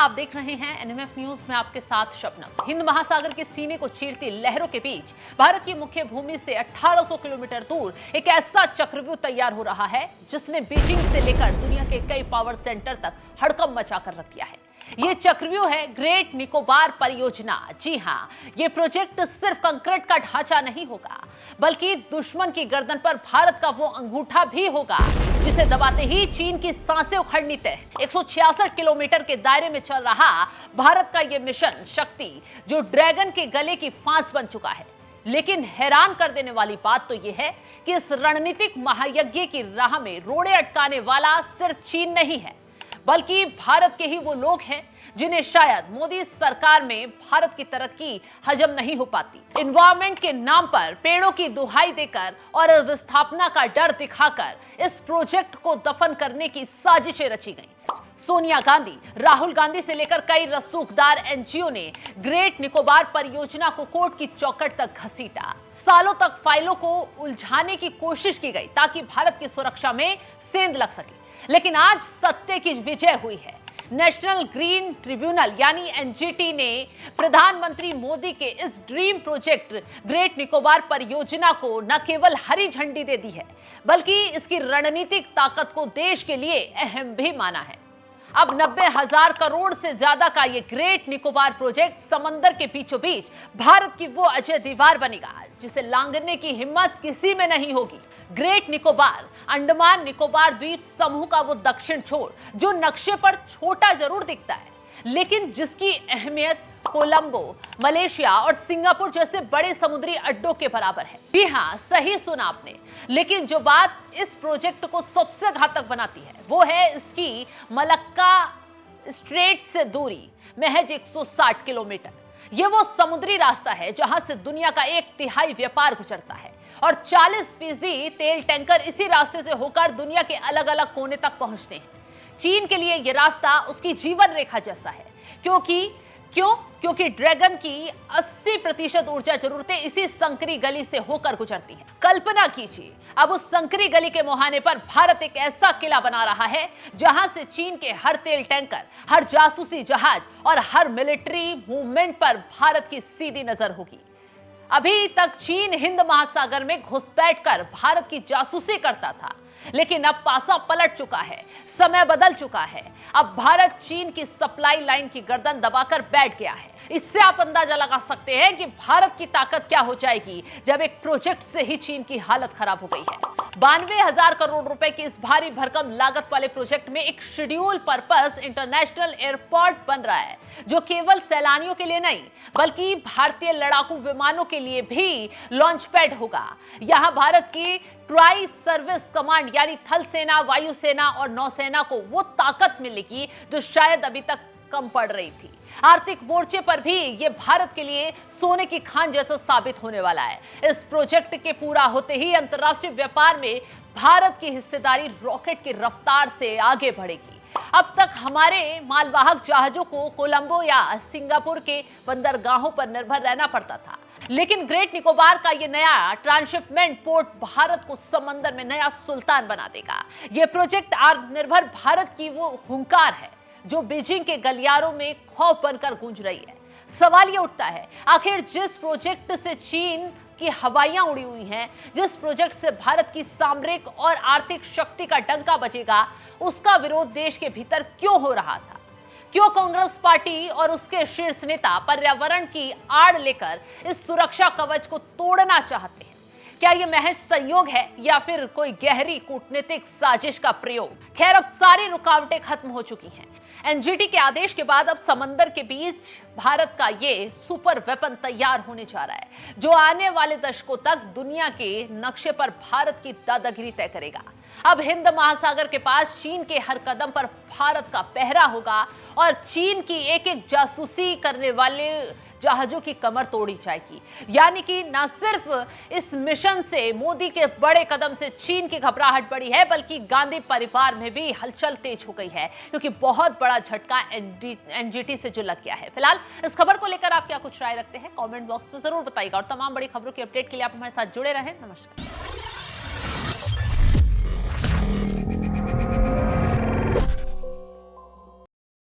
आप देख रहे हैं एनएमएफ न्यूज में आपके साथ शबनम। हिंद महासागर के सीने को चीरती लहरों के बीच भारत की मुख्य भूमि से 1800 किलोमीटर दूर एक ऐसा चक्रव्यूह तैयार हो रहा है जिसने बीजिंग से लेकर दुनिया के कई पावर सेंटर तक हड़कंप मचाकर रख दिया है। ये चक्रव्यूह है ग्रेट निकोबार परियोजना। जी हां, ये प्रोजेक्ट सिर्फ कंक्रीट का ढांचा नहीं होगा, बल्कि दुश्मन की गर्दन पर भारत का वो अंगूठा भी होगा जिसे दबाते ही चीन की सांसें उखड़नी तय। 166 किलोमीटर के दायरे में चल रहा भारत का ये मिशन शक्ति जो ड्रैगन के गले की फांस बन चुका है। लेकिन हैरान कर देने वाली बात तो यह है कि इस रणनीतिक महायज्ञ की राह में रोड़े अटकाने वाला सिर्फ चीन नहीं है, बल्कि भारत के ही वो लोग हैं जिन्हें शायद मोदी सरकार में भारत की तरक्की हजम नहीं हो पाती। एनवायरमेंट के नाम पर पेड़ों की दुहाई देकर और विस्थापना का डर दिखाकर इस प्रोजेक्ट को दफन करने की साजिशें रची गईं। सोनिया गांधी, राहुल गांधी से लेकर कई रसूखदार एनजीओ ने ग्रेट निकोबार परियोजना को कोर्ट की चौखट तक घसीटा। सालों तक फाइलों को उलझाने की कोशिश की गई ताकि भारत की सुरक्षा में सेंध लग सके, लेकिन आज सत्य की विजय हुई है। नेशनल ग्रीन ट्रिब्यूनल यानी एनजीटी ने प्रधानमंत्री मोदी के इस ड्रीम प्रोजेक्ट ग्रेट निकोबार परियोजना को न केवल हरी झंडी दे दी है, बल्कि इसकी रणनीतिक ताकत को देश के लिए अहम भी माना है। अब 90,000 करोड़ से ज्यादा का ये ग्रेट निकोबार प्रोजेक्ट समंदर के बीचों बीच भारत की वो अजय दीवार बनेगा जिसे लांघने की हिम्मत किसी में नहीं होगी। ग्रेट निकोबार अंडमान निकोबार द्वीप समूह का वो दक्षिण छोर जो नक्शे पर छोटा जरूर दिखता है, लेकिन जिसकी अहमियत कोलंबो, मलेशिया और सिंगापुर जैसे बड़े समुद्री अड्डों के बराबर है। जी हां, सही सुना आपने। लेकिन जो बात इस प्रोजेक्ट को सबसे घातक बनाती है वो है इसकी मलक्का स्ट्रेट से दूरी महज 160 किलोमीटर। ये वो समुद्री रास्ता है जहां से दुनिया का 1/3 व्यापार गुजरता है और 40% तेल टैंकर इसी रास्ते से होकर दुनिया के अलग अलग कोने तक पहुंचते हैं। चीन के लिए यह रास्ता उसकी जीवन रेखा जैसा है, क्योंकि ड्रैगन की 80% ऊर्जा जरूरतें इसी संकरी गली से होकर गुजरती हैं। कल्पना कीजिए, अब उस संकरी गली के मुहाने पर भारत एक ऐसा किला बना रहा है जहां से चीन के हर तेल टैंकर, हर जासूसी जहाज और हर मिलिट्री मूवमेंट पर भारत की सीधी नजर होगी। अभी तक चीन हिंद महासागर में घुसपैठ कर भारत की जासूसी करता था, लेकिन अब पासा पलट चुका है, समय बदल चुका है। अब भारत चीन की सप्लाई लाइन की गर्दन दबाकर बैठ गया है। इससे आप अंदाजा लगा सकते हैं कि भारत की ताकत क्या हो जाएगी जब एक प्रोजेक्ट से ही चीन की हालत खराब हो गई है। 92,000 करोड़ रुपए की इस भारी भरकम लागत वाले प्रोजेक्ट में एक शेड्यूल पर्पस इंटरनेशनल एयरपोर्ट बन रहा है जो केवल सैलानियों के लिए नहीं बल्कि भारतीय लड़ाकू विमानों के लिए भी लॉन्च पैड होगा। यहां भारत की ट्राई सर्विस कमांड यानी थल सेना, वायुसेना और नौसेना को वो ताकत मिलेगी जो शायद अभी तक कम पड़ रही थी। आर्थिक मोर्चे पर भी ये भारत के लिए सोने की खान जैसा साबित होने वाला है। इस प्रोजेक्ट के पूरा होते ही अंतर्राष्ट्रीय व्यापार में भारत की हिस्सेदारी रॉकेट की रफ्तार से आगे बढ़ेगी। अब तक हमारे मालवाहक जहाजों को कोलंबो या सिंगापुर के बंदरगाहों पर निर्भर रहना पड़ता था, लेकिन ग्रेट निकोबार का ये नया ट्रांसशिपमेंट पोर्ट भारत को समंदर में नया सुल्तान बना देगा। ये प्रोजेक्ट आत्मनिर्भर भारत की वो हुंकार है जो बीजिंग के गलियारों में खौफ बनकर गूंज रही है। सवाल ये उठता है, आखिर जिस प्रोजेक्ट से चीन की हवाइयां उड़ी हुई हैं, जिस प्रोजेक्ट से भारत की सामरिक और आर्थिक शक्ति का डंका बजेगा, उसका विरोध देश के भीतर क्यों हो रहा था? क्यों कांग्रेस पार्टी और उसके शीर्ष नेता पर्यावरण की आड़ लेकर इस सुरक्षा कवच को तोड़ना चाहते हैं? क्या यह महज संयोग है या फिर कोई गहरी कूटनीतिक साजिश का प्रयोग? खैर, अब सारी रुकावटें खत्म हो चुकी हैं। एनजीटी के आदेश के बाद अब समंदर के बीच भारत का ये सुपर वेपन तैयार होने जा रहा है जो आने वाले दशकों तक दुनिया के नक्शे पर भारत की दादागिरी तय करेगा। अब हिंद महासागर के पास चीन के हर कदम पर भारत का पहरा होगा और चीन की एक एक जासूसी करने वाले जहाजों की कमर तोड़ी जाएगी। यानी कि न सिर्फ इस मिशन से मोदी के बड़े कदम से चीन की घबराहट बढ़ी है, बल्कि गांधी परिवार में भी हलचल तेज हो गई है, क्योंकि बहुत बड़ा झटका एनजीटी से जो लग गया है। फिलहाल इस खबर को लेकर आप क्या कुछ राय रखते हैं कमेंट बॉक्स में जरूर बताइएगा और तमाम बड़ी खबरों की अपडेट के लिए आप हमारे साथ जुड़े रहें। नमस्कार।